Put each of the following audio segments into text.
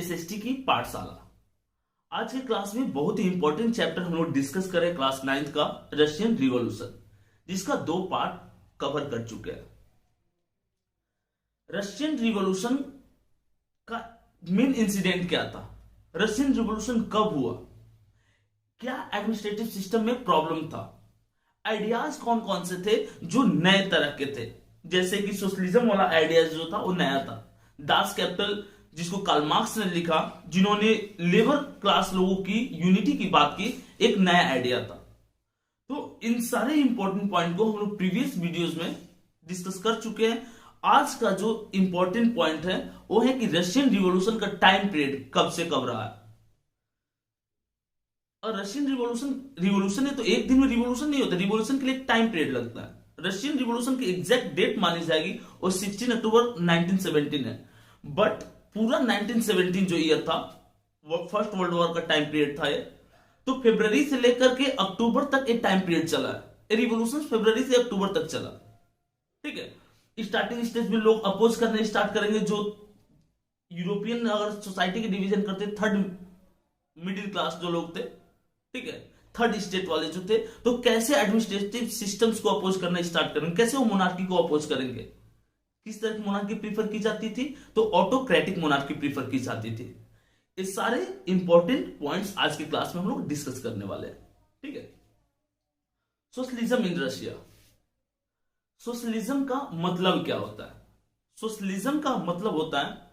SST की पाठशाला। आज के क्लास में बहुत ही इंपॉर्टेंट चैप्टर हम लोग डिस्कस करें क्लास 9th का रशियन रिवॉल्यूशन, जिसका 2 पार्ट कवर कर चुके हैं। रशियन रिवॉल्यूशन का मेन इंसिडेंट क्या था, रशियन रिवॉल्यूशन कब हुआ, क्या एडमिनिस्ट्रेटिव सिस्टम में प्रॉब्लम था, आइडियाज कौन कौन से थे जो नए तरह के थे, जैसे कि सोशलिज्म वाला आइडियाज जो था वो नया था। दास कैपिटल जिसको कार्ल मार्क्स ने लिखा, जिन्होंने लेबर क्लास लोगों की यूनिटी की बात की, एक नया आइडिया था। तो इन सारे इंपॉर्टेंट पॉइंट को हम लोग प्रीवियस वीडियोस में डिस्कस कर चुके हैं। आज का जो इंपॉर्टेंट पॉइंट है वो है कि रशियन रिवॉल्यूशन का टाइम पीरियड कब से कब रहा है। और रशियन रिवॉल्यूशन है तो एक दिन में रिवॉल्यूशन नहीं होता, रिवॉल्यूशन के लिए एक टाइम पीरियड लगता है। रशियन रिवॉल्यूशन की एग्जैक्ट डेट मानी जाएगी वो 16 अक्टूबर 1917 है, बट पूरा 1917 जो ईयर था वो फर्स्ट वर्ल्ड वॉर का टाइम पीरियड था ये, तो फरवरी से लेकर के अक्टूबर तक एक टाइम पीरियड चला है। रिवॉल्यूशन फरवरी से अक्टूबर तक चला, ठीक है। स्टार्टिंग स्टेज में लोग अपोज करने स्टार्ट करेंगे, जो यूरोपियन अगर सोसाइटी के डिवीजन करते, थर्ड मिडिल क्लास जो लोग थे, ठीक है, थर्ड स्टेट वाले जो थे, तो कैसे एडमिनिस्ट्रेटिव सिस्टम्स को अपोज करना स्टार्ट करेंगे, कैसे वो मोनार्की को अपोज करेंगे, किस तरह की मोनार्की प्रीफर की जाती थी, तो ऑटोक्रेटिक मोनार्की प्रीफर की जाती थी। ये सारे इंपॉर्टेंट पॉइंट्स आज की क्लास में हम लोग डिस्कस करने वाले हैं, ठीक है। सोशलिज्म इन रशिया, सोशलिज्म का मतलब क्या होता है? सोशलिज्म का मतलब होता है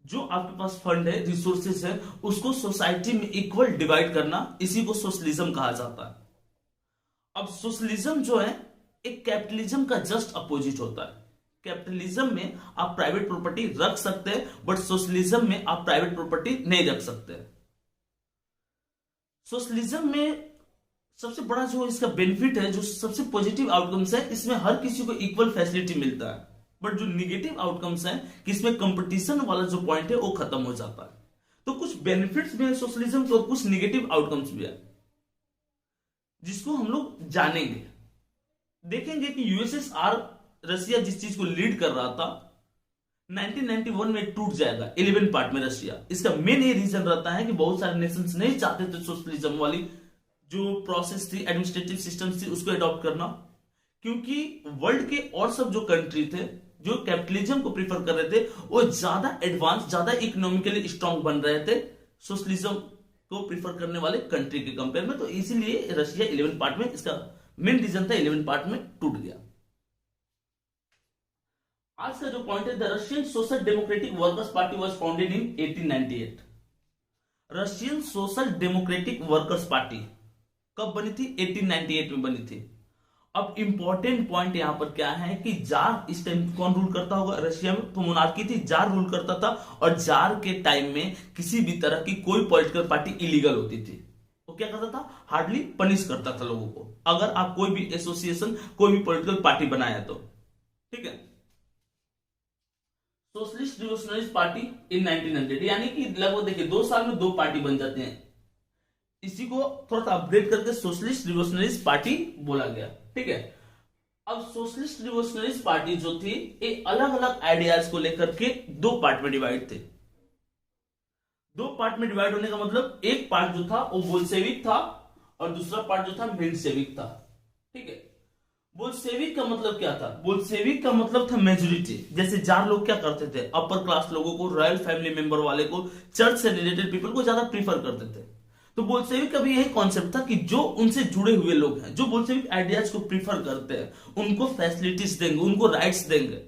जो आपके पास फंड है, रिसोर्सेस है, उसको सोसाइटी में इक्वल डिवाइड करना, इसी को सोशलिज्म कहा जाता है। अब सोशलिज्म जो है एक कैपिटलिज्म का जस्ट अपोजिट होता है। कैपिटलिज्म में आप प्राइवेट प्रॉपर्टी रख सकते हैं, बट सोशलिज्म में आप प्राइवेट प्रॉपर्टी नहीं रख सकते। सोशलिज्म में सबसे बड़ा जो इसका बेनिफिट है, जो सबसे पॉजिटिव आउटकम्स है, इसमें हर किसी को इक्वल फैसिलिटी मिलता है, बट जो निगेटिव आउटकम्स है कि इसमें कंपटीशन वाला जो पॉइंट है वो खत्म हो जाता है। तो कुछ बेनिफिट्स भी है सोशलिज्म के और कुछ निगेटिव आउटकम्स भी है, जिसको हम लोग जानेंगे। देखेंगे कि यूएसएसआर रशिया जिस चीज को लीड कर रहा था 1991 में टूट जाएगा 11 पार्ट में रशिया। इसका मेन ये रीजन रहता है कि बहुत सारे नेशंस नहीं चाहते थे सोशलिज्म वाली जो प्रोसेस थी, एडमिनिस्ट्रेटिव सिस्टम थी, उसको अडॉप्ट करना, क्योंकि वर्ल्ड के और सब जो कंट्री थे जो कैपिटलिज्म को प्रीफर कर रहे थे वो ज्यादा एडवांस, ज्यादा इकोनॉमिकली स्ट्रांग बन रहे थे सोशलिज्म को प्रीफर करने वाले कंट्री के कंपेयर में। तो इसीलिए रशिया 11 पार्ट में, इसका मेन रीजन था 11 पार्ट में टूट गया। आज का जो पॉइंट है, the Russian social democratic workers party was founded in 1898। Russian social democratic workers party कब बनी थी? 1898 में बनी थी। अब इंपॉर्टेंट पॉइंट यहां पर क्या है कि जार इस टाइम कौन रूल करता होगा रशिया में? तो मोनार्की थी, जार रूल करता था, और जार के टाइम में किसी भी तरह की कोई पॉलिटिकल पार्टी इलीगल होती थी। तो क्या करता था? हार्डली पनिश करता था लोगों को अगर आप कोई भी एसोसिएशन, कोई भी पॉलिटिकल पार्टी बनाया तो, ठीक है। सोशलिस्ट रिवोल्यूशनरी पार्टी इन 1900, यानी कि लगभग देखिए 2 साल में 2 पार्टी बन जाते हैं। इसी को थोड़ा सा अपग्रेड करके सोशलिस्ट रिवोल्यूशनरी पार्टी बोला गया, ठीक है। अब सोशलिस्ट रिवोल्यूशनरी पार्टी जो थी ये अलग अलग आइडियाज को लेकर के 2 पार्ट में डिवाइड थे। 2 पार्ट में डिवाइड होने का मतलब एक पार्ट जो था वो बोल्शेविक था और दूसरा पार्ट जो था मेंशेविक था, ठीक है। बोल्शेविक का मतलब क्या था? बोल्शेविक का मतलब था मेजोरिटी। जैसे जार लोग क्या करते थे, अपर क्लास लोगों को, रॉयल फैमिली मेंबर वाले को, चर्च से रिलेटेड पीपल को ज्यादा प्रीफर करते थे। तो बोल्शेविक का भी यही कॉन्सेप्ट था कि जो उनसे जुड़े हुए लोग हैं, जो बोल्शेविक आइडियाज को प्रीफर करते हैं, उनको फैसिलिटीज देंगे, उनको राइट्स देंगे,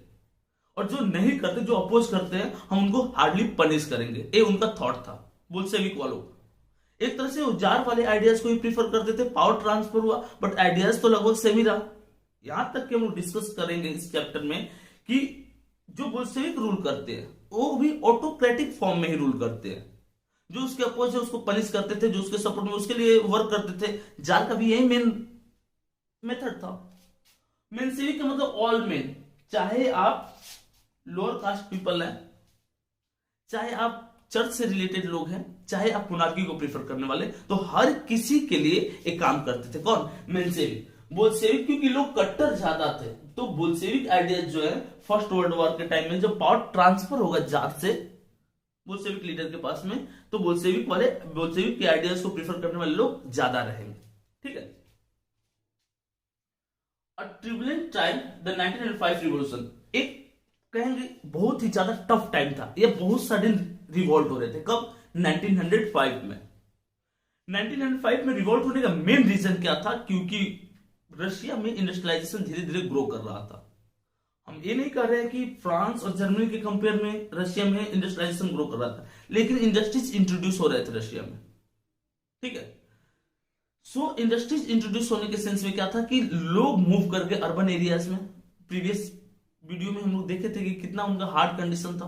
और जो नहीं करते, जो अपोज करते हैं, हम उनको हार्डली पनिश करेंगे। ये उनका थॉट था बोल्शेविक वालों। एक तरह से वो जार वाले आइडियाज को ही प्रीफर करते थे। पावर ट्रांसफर हुआ बट आइडियाज तो लगभग सेम ही रहा। यहां तक कि हम लोग डिस्कस करेंगे इस चैप्टर में कि जो बोल्शेविक रूल करते हैं वो भी ऑटोक्रेटिक फॉर्म में ही रूल करते हैं। जो उसके अपोज है उसको पनिश करते थे, जो उसके सपोर्ट में उसके लिए वर्क करते थे। जार का भी यही मेन मेथड था। मेंशेविक का मतलब ऑल मेन, चाहे आप लोअर कास्ट पीपल हैं, चाहे आप चर्च से रिलेटेड लोग हैं, चाहे आप मोनार्की को प्रीफर करने वाले, तो हर किसी के लिए एक काम करते थे। कौन? मेंशेविक। बोल्शेविक क्योंकि लोग कट्टर ज्यादा थे, तो बोल्शेविक आइडिया जो है फर्स्ट वर्ल्ड वॉर के टाइम में जब पावर ट्रांसफर होगा जार से बोल्शेविक लीडर के पास में, तो बोल्शेविक के आइडियाज को प्रीफर करने वाले लोग ज्यादा रहेंगे। ठीक है। अ ट्यूबुलेंट टाइम, द 1905 रिवॉल्यूशन, एक कहेंगे बहुत ही ज्यादा टफ टाइम था, ये बहुत सडन रिवॉल्ट हो रहे थे। कब? 1905 में। 1905 में रिवॉल्ट होने का मेन रीजन क्या था? क्योंकि रशिया में इंडस्ट्रियलाइजेशन धीरे धीरे ग्रो कर रहा था। हम ये नहीं कर रहे हैं कि फ्रांस और जर्मनी के कंपेयर में रशिया में इंडस्ट्रियलाइजेशन ग्रो कर रहा था, लेकिन इंडस्ट्रीज इंट्रोड्यूस हो रहे थे रशिया में। ठीक है। सो इंडस्ट्रीज इंट्रोड्यूस होने के सेंस में क्या था कि लोग मूव करके अर्बन एरियाज में। प्रीवियस वीडियो में हम लोग देखे थे कि कितना उनका हार्ड कंडीशन था।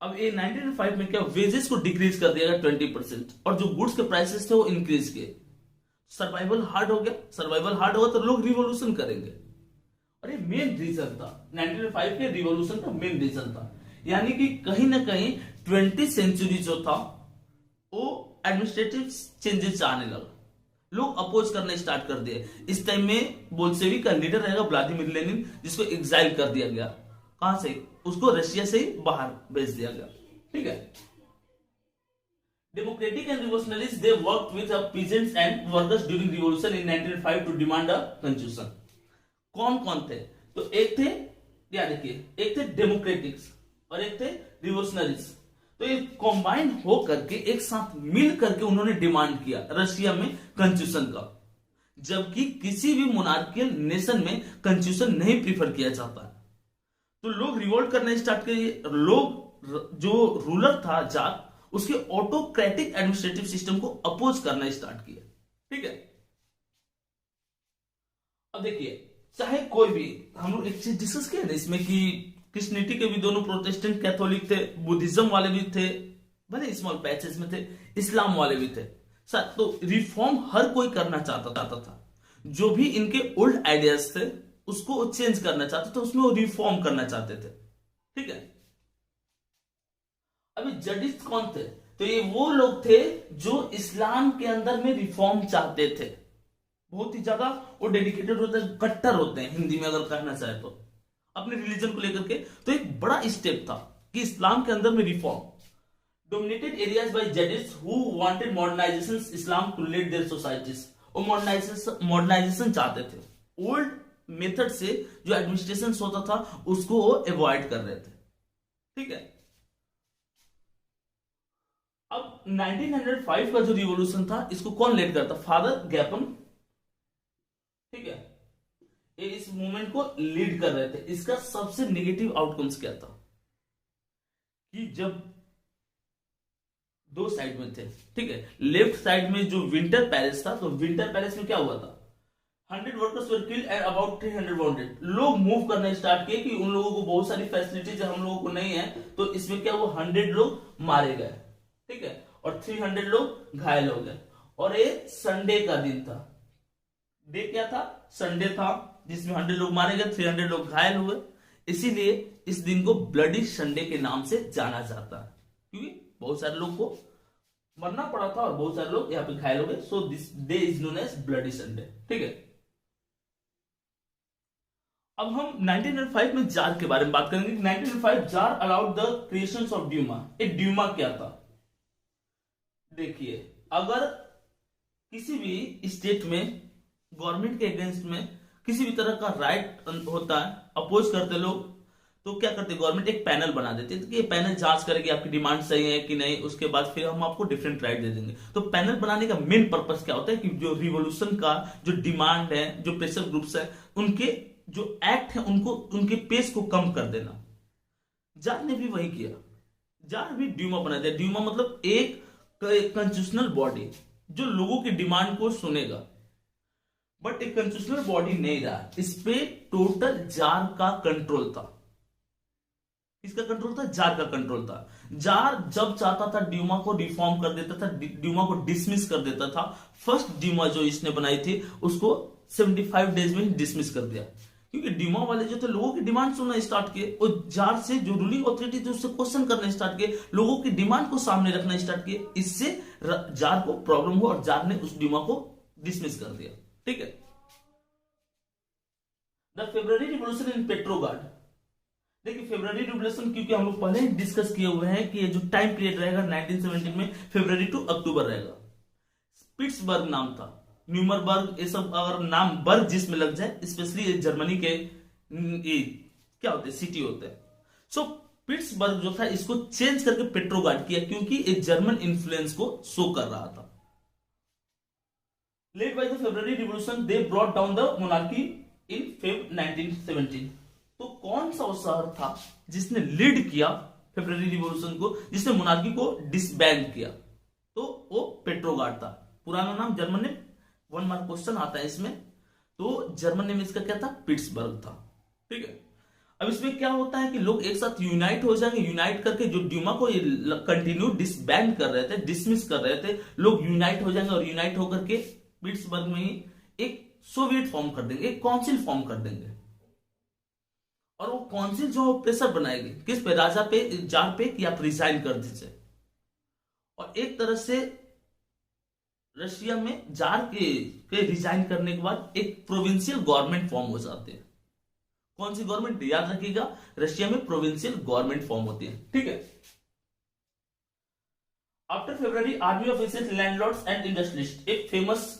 अब ये 1905 में क्या, वेजेस को डिक्रीज कर दिया गया 20%, और जो गुड्स के प्राइसेस थे वो इंक्रीज किए। सर्वाइवल हार्ड हो गया। सर्वाइवल हार्ड होगा तो लोग रिवॉल्यूशन करेंगे, और ये मेन रीजन था 1905 के रिवॉल्यूशन का मेन रीजन था। यानी कि कहीं ना कहीं 20th सेंचुरी जो था वो एडमिनिस्ट्रेटिव चेंजेस आने लगा, लोग अपोज करना स्टार्ट कर दिए। इस टाइम में बोल्शेविक का लीडर रहेगा व्लादिमीर लेनिन, जिसको एग्जाइल कर दिया गया। कहां से? उसको रशिया से ही बाहर भेज दिया गया। ठीक है। Democratic and revolutionaries they worked with peasants and workers during revolution in 1905 to demand a constitution. कौन कौन थे? तो एक थे, या देखिए, एक थे डेमोक्रेटिक्स और एक थे रिवोल्यूशनरीज। तो ये कॉम्बाइन हो करके एक साथ मिल करके उन्होंने डिमांड किया रशिया में कंस्टिट्यूशन का, जबकि किसी भी मोनार्कियल नेशन में कंस्टिट्यूशन नहीं प्रीफर किया जाता है। तो लोग रिवोल्ट करना स्टार्ट किए। लोग, जो रूलर था जार, उसके ऑटोक्रेटिक एडमिनिस्ट्रेटिव सिस्टम को अपोज करना स्टार्ट किया। ठीक है। अब देखिए, चाहे कोई भी, हम लोग एक चीज डिस्कस किया ना इसमें कि क्रिश्चियनिटी के भी दोनों प्रोटेस्टेंट कैथोलिक थे, बुद्धिज्म वाले भी थे, भले स्मॉल पैचेस में थे, इस्लाम वाले भी थे। तो रिफॉर्म हर कोई करना चाहता था। जो भी इनके ओल्ड आइडियाज थे उसको वो चेंज करना चाहते थे, उसमें वो रिफॉर्म करना चाहते थे। ठीक है। अभी जडिस्ट कौन थे? तो ये वो लोग थे जो इस्लाम के अंदर में रिफॉर्म चाहते थे। बहुत ही ज्यादा वो डेडिकेटेड होते हैं, कट्टर होते हैं, हिंदी में अगर कहना चाहे तो, अपने रिलीजन को लेकर के। तो एक बड़ा स्टेप था कि इस्लाम के अंदर में reform. Dominated areas by Jadidist who wanted modernisation Islam to lead their societies. वो मॉडर्नाइजेशन चाहते थे। ओल्ड मेथड से जो एडमिनिस्ट्रेशन होता था उसको वो अवॉइड कर रहे थे। ठीक है। अब 1905 का जो रिवॉल्यूशन था, इसको कौन लीड करता? फादर गैपन। ठीक है। ये इस मूवमेंट को लीड कर रहे थे। इसका सबसे नेगेटिव आउटकम्स क्या था कि जब दो साइड में थे, ठीक है, लेफ्ट साइड में जो विंटर पैलेस था, तो विंटर पैलेस में क्या हुआ था? 100 workers were killed and about 300 bounded. लोग मूव करना स्टार्ट किए कि उन लोगों को बहुत सारी फैसिलिटीज हम लोगों को नहीं है, तो इसमें क्या, वो 100 लोग मारे गए। ठीक है। और 300 लोग घायल हो गए। और ये संडे का दिन था। डे क्या था? संडे था, जिसमें 100 लोग मारे गए, 300 लोग घायल हुए। इसीलिए इस दिन को ब्लडी संडे के नाम से जाना जाता है, क्योंकि बहुत सारे लोग को मरना पड़ा था और बहुत सारे लोग यहाँ पे घायल हो गए। So this day is known as Bloody Sunday. ठीक है। अब हम 1905 में जार के बारे में बात करेंगे। 1905 tsar allowed the creation of Duma. एक ड्यूमा क्या था? देखिए, अगर किसी भी स्टेट में गवर्नमेंट के अगेंस्ट में किसी भी तरह का राइट होता है, अपोज करते लोग, तो क्या करते? गवर्नमेंट एक पैनल बना देती है कि ये पैनल जांच करेगी आपकी डिमांड सही है कि नहीं, उसके बाद फिर हम आपको डिफरेंट राइट दे देंगे। तो पैनल बनाने का मेन पर्पस क्या होता है कि जो रिवॉल्यूशन का जो डिमांड है, जो प्रेशर ग्रुप्स है, उनके जो एक्ट है उनको, उनके पेस को कम कर देना। जार ने भी वही किया। जार भी ड्यूमा बना दिया। ड्यूमा मतलब एक कॉन्स्टिट्यूशनल बॉडी जो लोगों की डिमांड को सुनेगा, बट एक कॉन्स्टिट्यूशनल बॉडी नहीं रहा। इस पे टोटल जार का कंट्रोल था। किसका कंट्रोल था? जार का कंट्रोल था। जार जब चाहता था ड्यूमा को रिफॉर्म कर देता था, ड्यूमा को डिसमिस कर देता था। फर्स्ट ड्यूमा जो इसने बनाई थी उसको 75 डेज में ही डिसमिस कर दिया, क्योंकि ड्यूमा वाले जो थे लोगों की डिमांड सुनना स्टार्ट किए, और जार से जो रूलिंग अथॉरिटी थी उससे क्वेश्चन करना स्टार्ट किए, लोगों की डिमांड को सामने रखना स्टार्ट किए। इससे जार को प्रॉब्लम हुआ और जार ने उस ड्यूमा को डिसमिस कर दिया। ठीक है। The February revolution in Petrograd. देखिए फेब्रुअरी रिवोल्यूशन क्योंकि हम लोग पहले ही डिस्कस किए हुए हैं कि ये जो टाइम पीरियड रहेगा 1917 में फरवरी टू अक्टूबर रहेगा। पिट्सबर्ग नाम था, न्यूमरबर्ग, ये सब अगर नाम बर्ग जिसमें लग जाए, स्पेशली ये जर्मनी के ये क्या होते हैं, सिटी होते हैं। सो पिट्सबर्ग जो था इसको चेंज करके पेट्रोगार्ड किया क्योंकि ये जर्मन इन्फ्लुएंस को शो कर रहा था। Led by the February revolution they brought down the monarchy in Feb 1917। तो कौन सा वो शहर था जिसने लीड किया फरवरी रिवोल्यूशन को, जिसने मोनार्की को डिसबैंड किया? तो वो पेट्रोगार्ड था। पुराना नाम जर्मन ने 1 मार्क क्वेश्चन आता है इसमें, तो जर्मन नेम इसका क्या था? पिट्सबर्ग था। ठीक है, अब इसमें क्या होता है कि लोग एक साथ यूनाइट हो जाएंगे, यूनाइट करके जो ड्यूमा को कंटिन्यू डिसबैंड कर रहे थे, डिसमिस कर रहे थे, लोग यूनाइट हो जाएंगे और यूनाइट होकर के पिट्सबर्ग में ही एक सोवियत फॉर्म कर देंगे, एक काउंसिल फॉर्म कर देंगे। और वो काउंसिल जो प्रेशर बनाएगी किस पे? राजा पे, जार पे कि आप रिजाइन कर दीजिए। और एक तरह से रशिया में जार के रिजाइन करने के बाद एक प्रोविंशियल गवर्नमेंट फॉर्म हो जाते हैं। कौन सी गवर्नमेंट? याद रखिएगा, रशिया में प्रोविंशियल गवर्नमेंट फॉर्म होती है। ठीक है, after February army officers, landlords and industrialist. एक फेमस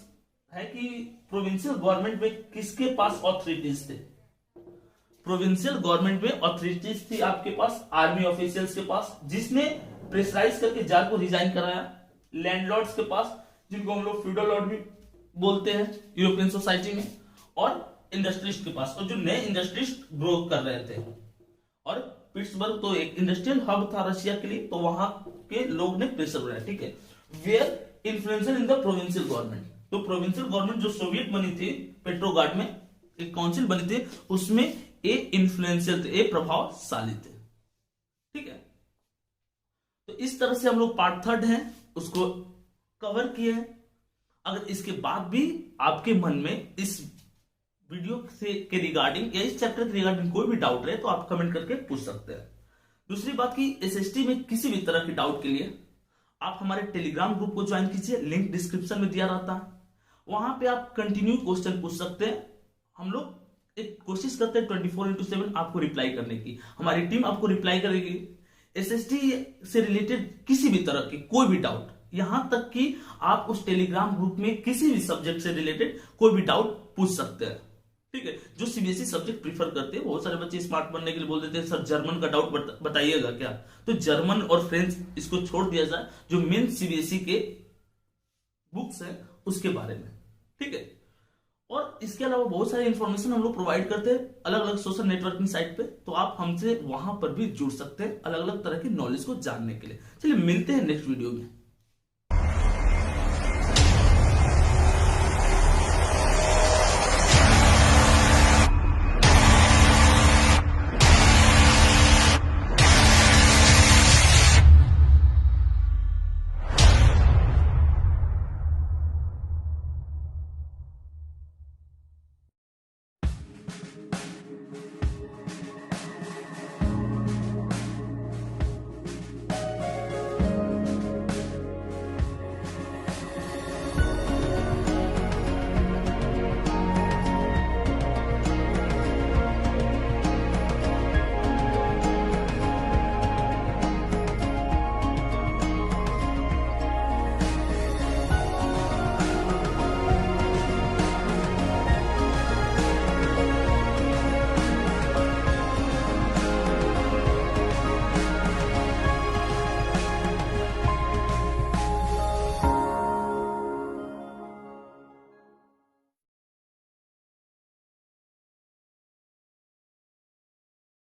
है कि प्रोविंशियल गवर्नमेंट में किसके पास ऑथोरिटीज थे? प्रोविंशियल गवर्नमेंट में ऑथोरिटीज थी आपके पास आर्मी ऑफिशियल्स के पास, जिसने प्रेशराइज करके जार को रिजाइन कराया। लैंडलॉर्ड्स के पास, जिनको हम लोग फ्यूडल लॉर्ड भी बोलते हैं यूरोपियन सोसाइटी में, और इंडस्ट्रिस्ट के पास, और जो नए इंडस्ट्रिस्ट ग्रो कर रहे थे। और पिट्सबर्ग तो एक इंडस्ट्रियल हब था रशिया के लिए, तो वहां के लोग ने प्रेशर बनाया। ठीक है, were influential in the provincial government. तो प्रोविंशियल गवर्नमेंट जो सोवियत बनी थी पेट्रोगार्ड में, एक काउंसिल बनी थी, उसमें ए इन्फ्लुएंशियल थे, ए प्रभावशाली थे। ठीक है, तो इस तरह से हम लोग पार्ट 3 है उसको कवर किए हैं। अगर इसके बाद भी आपके मन में इस वीडियो से के रिगार्डिंग या इस चैप्टर के रिगार्डिंग कोई भी डाउट रहे तो आप कमेंट करके पूछ सकते हैं। दूसरी बात की एसएसटी में किसी भी तरह के डाउट के लिए आप हमारे टेलीग्राम ग्रुप को ज्वाइन कीजिए, लिंक डिस्क्रिप्शन में दिया रहता है। वहां पे आप कंटिन्यू क्वेश्चन पूछ सकते हैं। हम लोग एक कोशिश करते हैं 24/7 आपको रिप्लाई करने की, हमारी टीम आपको रिप्लाई करेगी। एसएसटी से रिलेटेड किसी भी तरह की कोई भी डाउट, यहां तक कि आप उस टेलीग्राम ग्रुप में किसी भी सब्जेक्ट से रिलेटेड कोई भी डाउट पूछ सकते हैं। ठीक है, जो सीबीएसई सब्जेक्ट प्रीफर करते हैं, बहुत सारे बच्चे स्मार्ट बनने के लिए बोल देते हैं सर जर्मन का डाउट बताइएगा क्या, तो जर्मन और फ्रेंच इसको छोड़ दिया जाए, जो मेन सीबीएसई के बुक्स है उसके बारे में। ठीक है, और इसके अलावा बहुत सारी इंफॉर्मेशन हम लोग प्रोवाइड करते हैं अलग अलग सोशल नेटवर्किंग साइट पे, तो आप हमसे वहां पर भी जुड़ सकते हैं अलग अलग तरह की नॉलेज को जानने के लिए। चलिए मिलते हैं नेक्स्ट वीडियो में।